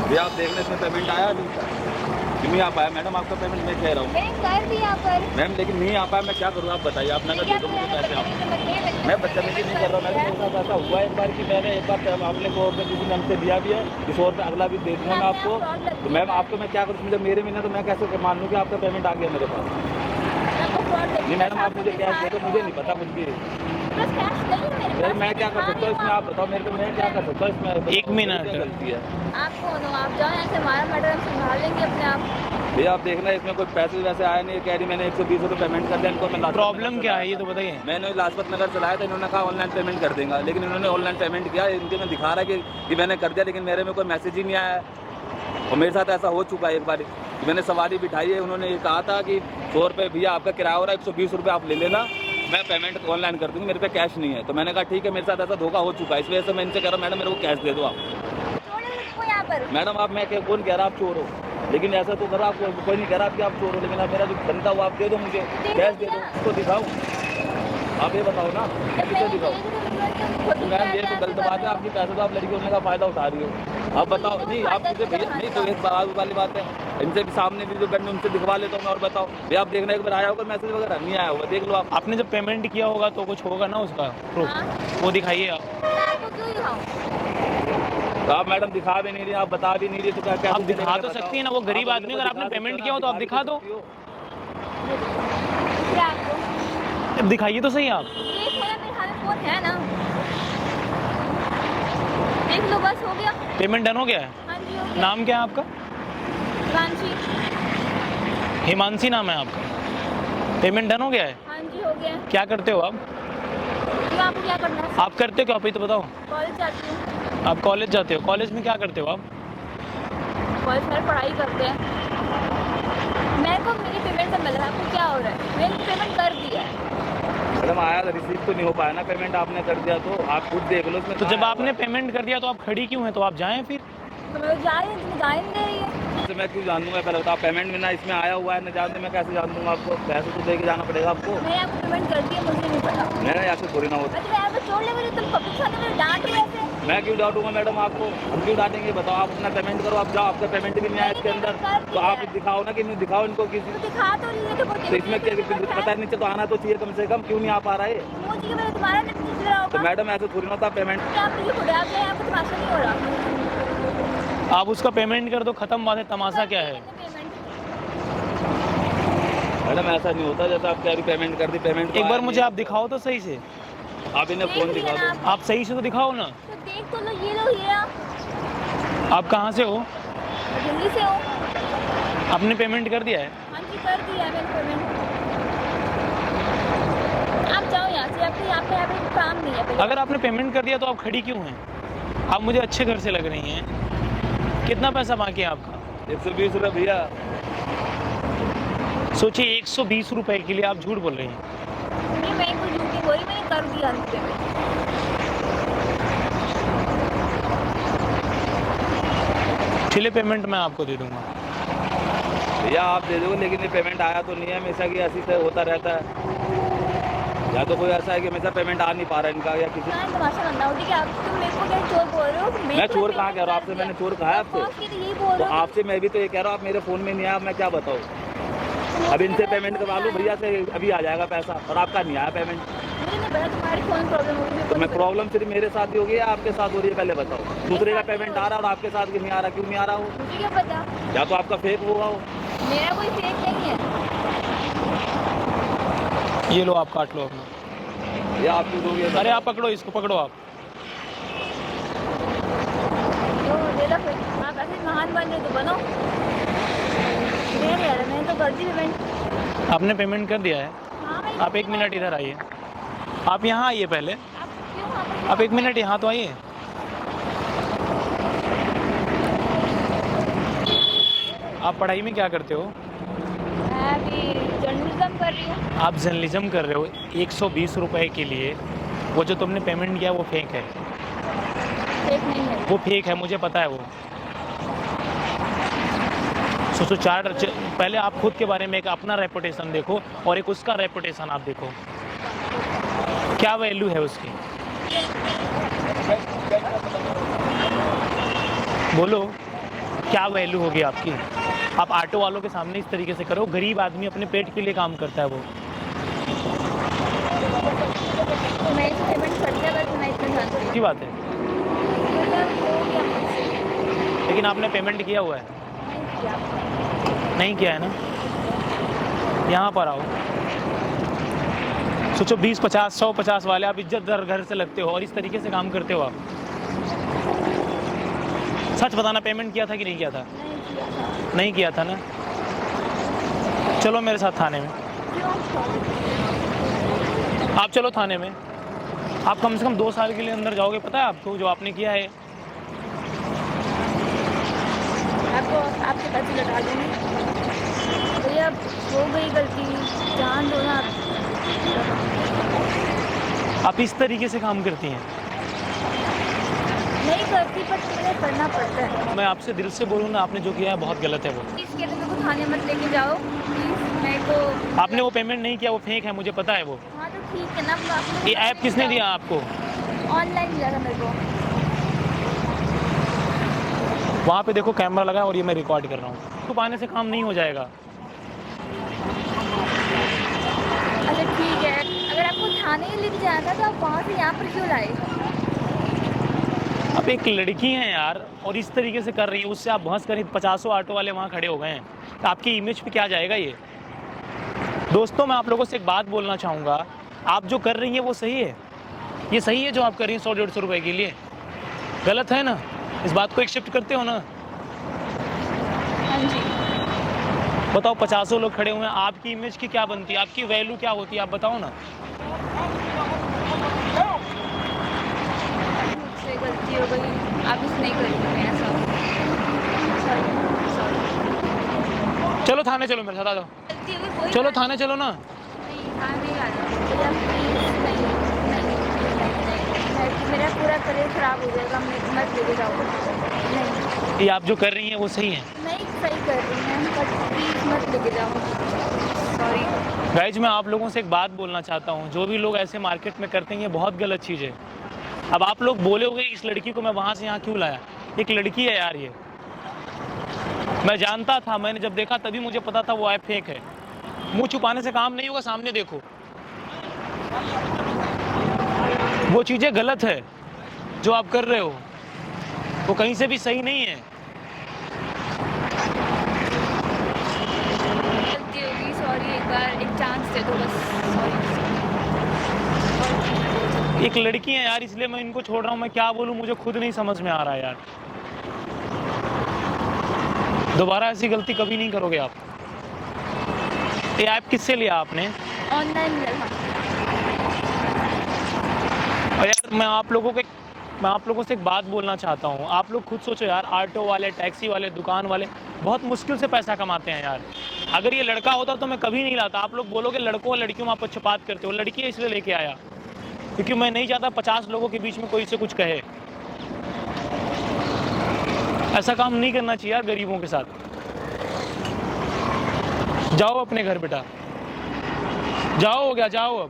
ये आप देख लें इसमें पेमेंट आया नहीं आ पाया मैडम, आपका पेमेंट मैं कह रहा हूँ कर दिया पर मैम, लेकिन नहीं आ पाया, मैं क्या करूँ आप बताइए, आप नगद दे दो मुझे पैसे आप। मैं बदतमीजी नहीं कर रहा हूँ मैडम, मेरे साथ ऐसा हुआ एक बार कि मैंने एक बार आपने को किसी ने हमसे दिया भी है, इस और पे अगला भी दे दूँगा मैं आपको। तो मैम आपको मैं क्या करूँ, मुझे मेरे में ना, तो मैं कैसे मान लूँ कि आपका पेमेंट आ गया मेरे पास। नहीं मैडम आप मुझे कैश दे दो, मुझे नहीं पता कुछ भी। मैं क्या कर सकता हूँ इसमें, आप बताओ मेरे को, मैं क्या कर सकता हूँ इसमें। एक मिनट गलती है आप कौन हो? आप जाओ यहाँ से, हमारा मैडम संभाल लेंगे अपने आप। भैया आप देखना इसमें कोई पैसे वैसे आया नहीं, कह रही मैंने 120 रुपये पेमेंट कर दिया इनको। मैं प्रॉब्लम क्या है ये तो बताइए। मैंने लाजपत नगर चलाया था, इन्होंने कहा ऑनलाइन पेमेंट कर देगा, लेकिन इन्होंने ऑनलाइन पेमेंट किया, इनके में दिखा रहा है कि मैंने कर दिया, लेकिन मेरे में कोई मैसेज ही नहीं आया। और मेरे साथ ऐसा हो चुका है एक बार, मैंने सवारी बिठाई है, उन्होंने ये कहा था कि 100 रुपये भैया आपका किराया हो रहा है, 120 रुपये आप ले लेना, मैं पेमेंट ऑनलाइन कर दूँगी, मेरे पे कैश नहीं है। तो मैंने कहा ठीक है, मेरे साथ ऐसा धोखा हो चुका है, इस वजह से मैं इनसे कह रहा हूँ मैडम मेरे को कैश दे दो आप। मैडम आप, मैं कौन कह रहा आप चोर हो, लेकिन ऐसा तो करो, आपको कोई नहीं कह रहा कि आप चोर हो, लेकिन आप मेरा जो बनता हुआ आप दे दो, मुझे कैश दे दो, उसको दिखाओ। आप ये बताओ ना मैं किसे दिखाऊँ। मैम ये तो गलत बात है आपकी, पैसे तो आप लड़की होने का फ़ायदा उठा रही हो। आप बताओ, नहीं आप मुझे भैया नहीं, तो एक बात वाली बात है, इनसे भी सामने भी जो करने उनसे दिखवा लेता हूँ मैं। और बताओ भैया आप देखना, एक बार आया होगा मैसेज वगैरह, नहीं आया होगा, देख लो आप। आपने जब पेमेंट किया होगा तो कुछ होगा ना उसका प्रूफ, वो दिखाइए आप। तो आप मैडम दिखा भी नहीं रही, आप बता भी नहीं रही, तो क्या आप दिखा तो सकती है ना, वो गरीब आदमी, अगर आपने पेमेंट किया हो तो आप दिखा दो, दिखाइए तो सही आप। फोन है ना, देख लो, बस हो गया, पेमेंट डन हो गया है। हाँ जी, हो गया। नाम क्या है आपका? हिमांशी। हिमांशी नाम है आपका। पेमेंट डन हो गया है। हाँ जी, हो गया। क्या करते हो आप? तो आपको क्या करना है? आप करते हो क्या, आप ही तो बताओ। कॉलेज जाती हूँ। आप कॉलेज जाते हो, कॉलेज में क्या करते हो आप? कॉलेज में पढ़ाई करते हैं। मेरे को मेरी पेमेंट का मिल रहा है, आपको क्या हो रहा है? मैंने पेमेंट कर दिया है। मैडम आया रिसीव तो नहीं हो पाया ना, पेमेंट आपने कर दिया तो आप खुद देख लो इसमें। तो जब आपने पेमेंट कर दिया तो आप खड़ी क्यों हैं? तो आप जाएं फिर। तो मैं जा रही हूँ, जा ही नहीं दे रही है। तो मैं क्यों जान दूंगा, पहले बताओ। पेमेंट में ना इसमें आया हुआ है, न जानते मैं कैसे जान दूंगा आपको, पैसे तो दे के जाना पड़ेगा आपको। मैंने आपको पेमेंट कर दी है, मुझे नहीं पता। मैंने ऐसे थोड़ी ना होता। अच्छा मैं छोड़ ले, मुझे तुम पब्लिक सामने मेरे डांट रहे थे। मैं क्यों डांटूंगा मैडम आपको, हम क्यों डांटेंगे बताओ। आप अपना पेमेंट करो, आप जाओ, आपका पेमेंट भी नहीं आया इसके अंदर, तो आप दिखाओ ना कि नहीं दिखाओ इनको किसी। तो दिखा तो नहीं, तो इसमें क्या पता नहीं, तो आना तो चाहिए कम से कम, क्यों नहीं आ पा रहा है। मुझे मेरा तुम्हारा नहीं पूछ रहा तो होगा। मैडम ऐसे थोड़ी ना होता पेमेंट। आप मुझे खुद आप आपको तमाशा नहीं हो रहा। आप उसका पेमेंट कर दो, खत्म बात है, तमाशा क्या है? मैडम ऐसा नहीं होता, जैसा आप कह रही पेमेंट कर दी, पेमेंट एक बार मुझे आप दिखाओ तो सही से, आप इन्हें फोन दिखा दो। आप सही से तो दिखाओ ना। तो देख तो लो, ये लो, ये आप कहाँ से हो? दिल्ली से हो। आपने पेमेंट कर दिया है? हाँ जी, कर दिया है मैंने पेमेंट। आप जाओ यहाँ से, आपके यहाँ पे काम नहीं है। अगर आपने पेमेंट कर दिया तो आप खड़ी क्यों हैं? आप मुझे अच्छे घर से लग रही हैं। कितना पैसा बाकी है आपका? 120 रुपये भैया। सोचिए 120 रुपए के लिए आप झूठ बोल रही हैं। नहीं, मैं कुछ झूठ नहीं बोली, मैंने कर दिया पेमेंट। चलिए पेमेंट मैं आपको दे दूंगा। भैया आप दे दो, लेकिन ये पेमेंट आया तो नहीं है, हमेशा की ऐसी से होता रहता है। या तो कोई ऐसा है कि हमेशा पेमेंट आ नहीं पा रहा है इनका, या किसी। तमाशा बनना हो, ठीक है? आप तुम मेरे को क्या चोर बोल रहे हो? मैं चोर कहाँ कह रहा हूँ आपसे, मैंने चोर कहा है आपसे? यही बोल तो रहा हूँ। आपसे मैं भी तो ये कह रहा हूँ, आप मेरे फ़ोन में नहीं आया, मैं क्या बताऊँ। अब इनसे पेमेंट करवा लूँ भैया से, अभी आ जाएगा पैसा, और आपका नहीं आया पेमेंट। मुझे नहीं पता तुम्हारी कौन प्रॉब्लम होगी। तो मैं प्रॉब्लम सिर्फ मेरे साथ ही होगी या आपके साथ हो रही है, पहले बताओ। दूसरे का पेमेंट आ रहा है और आपके साथ नहीं आ रहा, क्यों नहीं आ रहा हो? मुझे क्या पता, या तो आपका फेक हुआ हो। मेरा कोई फेक नहीं है। ये लो आप काट लो अपना। या आप क्यों दोगे? अरे आप पकड़ो इसको, पकड़ो आप। तो दे लो फिर, आप ऐसे महान बन रहे तो बनो। मैंने तो कर दी पेमेंट। आपने पेमेंट कर दिया है? हाँ, मैंने आप 1 मिनट इधर आइए, आप यहाँ आइए पहले, आप क्यों वहाँ पर? आप 1 मिनट यहाँ तो आइए। आप पढ़ाई में क्या करते हो? मैं अभी जर्नलिज्म कर रही हूँ। आप जर्नलिज्म कर रहे हो। 120 रुपए के लिए वो जो तुमने पेमेंट किया वो फेक है। फेक नहीं है वो फेक है, मुझे पता है वो। सोचो पहले आप खुद के बारे में एक अपना रेपुटेशन देखो और एक उसका रेपुटेशन आप देखो, क्या वैल्यू है उसकी। बोलो क्या वैल्यू होगी आपकी? आप ऑटो वालों के सामने इस तरीके से करो, गरीब आदमी अपने पेट के लिए काम करता है वो। मैं इसे पेमेंट कर दिया, बस मैं इतना जानती हूँ। की बात है, मतलब हो गया मुझसे, लेकिन आपने पेमेंट किया हुआ है? नहीं किया। नहीं किया है ना? यहाँ पर आओ, सोचो 20, 50, 100, 50 वाले आप इज्जतदार घर से लगते हो और इस तरीके से काम करते हो आप। सच बताना, पेमेंट किया था कि नहीं किया था? नहीं किया था। नहीं किया था ना? चलो मेरे साथ थाने में। क्यों? आप चलो थाने में। आप कम से कम 2 साल के लिए अंदर जाओगे, पता है आपको जो आपने किया है? आपको आपके पैसे लौटा दूँगी। भैया हो गई गलती, जान दो ना। आप इस तरीके से काम करती हैं? नहीं करती, पर मुझे करना पड़ता है। मैं आपसे दिल से बोलूँ ना, आपने जो किया है बहुत गलत है वो। इसके लिए मेरे को थाने मत लेके जाओ प्लीज़। मेरे को आपने वो पेमेंट नहीं किया, वो फेक है, मुझे पता है वो। हाँ तो ठीक है ना, आपने ये ऐप किसने दिया आपको? ऑनलाइन दिया था मेरे को। वहाँ पे देखो कैमरा लगा है और ये मैं रिकॉर्ड कर रहा हूँ। छुपाने से काम नहीं हो जाएगा। अच्छा ठीक है, अगर आपको थाने लेके जाना था तो आप वहाँ से यहाँ पर क्यों लाए? आप एक लड़की हैं यार और इस तरीके से कर रही है, उससे आप बहस करें, 50 ऑटो वाले वहाँ खड़े हो गए हैं, तो आपकी इमेज पे क्या जाएगा ये? दोस्तों, मैं आप लोगों से एक बात बोलना चाहूँगा, आप जो कर रही हैं वो सही है? ये सही है जो आप कर रही हैं 100-150 रुपए के लिए? गलत है ना? इस बात को एक्सेप्ट करते हो ना? हाँ जी। बताओ, 50 लोग खड़े हुए हैं, आपकी इमेज की क्या बनती है, आपकी वैल्यू क्या होती है, आप बताओ ना। मुझसे गलती हो गई, आप इस नहीं करेंगे मैं ऐसा। सॉरी। चलो थाने चलो, मेरे साथ आ जाओ। गलती हो गई, कोई चलो बात थाने चलो ना। नहीं, थाने आ जाओ भैया प्लीज़। नहीं, मेरा पूरा करियर खराब हो जाएगा, मत लेके जाओ। नहीं ये आप जो कर रही हैं वो सही है? नहीं सही कर रही हैं, बट प्लीज़ मत लेके जाओ। सॉरी। गाइज, मैं आप लोगों से एक बात बोलना चाहता हूँ, जो भी लोग ऐसे मार्केट में करते हैं ये बहुत गलत चीज़ है। अब आप लोग बोले होंगे इस लड़की को मैं वहाँ से यहाँ क्यों लाया? एक लड़की है यार ये, मैं जानता था, मैंने जब देखा तभी मुझे पता था वो ऐप फेक है। मुंह छुपाने से काम नहीं होगा, सामने देखो। वो चीज़ें गलत है जो आप कर रहे हो, वो कहीं से भी सही नहीं है। गलती होगी, सॉरी, एक बार एक चांस दे दो बस। सॉरी। एक लड़की है यार, इसलिए मैं इनको छोड़ रहा हूँ। मैं क्या बोलूँ, मुझे खुद नहीं समझ में आ रहा है यार। दोबारा ऐसी गलती कभी नहीं करोगे आप। ये ऐप किससे लिया आपने? ऑनलाइन मिला था। और यार मैं आप लोगों से एक बात बोलना चाहता हूँ। आप लोग खुद सोचो यार, ऑटो वाले, टैक्सी वाले, दुकान वाले बहुत मुश्किल से पैसा कमाते हैं यार। अगर ये लड़का होता तो मैं कभी नहीं लाता। आप लोग बोलोगे लड़कों और लड़कियों में आप अच्छी बात करते हो, लड़की है इसलिए लेके आया, क्योंकि मैं नहीं चाहता 50 लोगों के बीच में कोई से कुछ कहे। ऐसा काम नहीं करना चाहिए यार गरीबों के साथ। जाओ अपने घर बेटा, जाओ, हो गया, जाओ अब।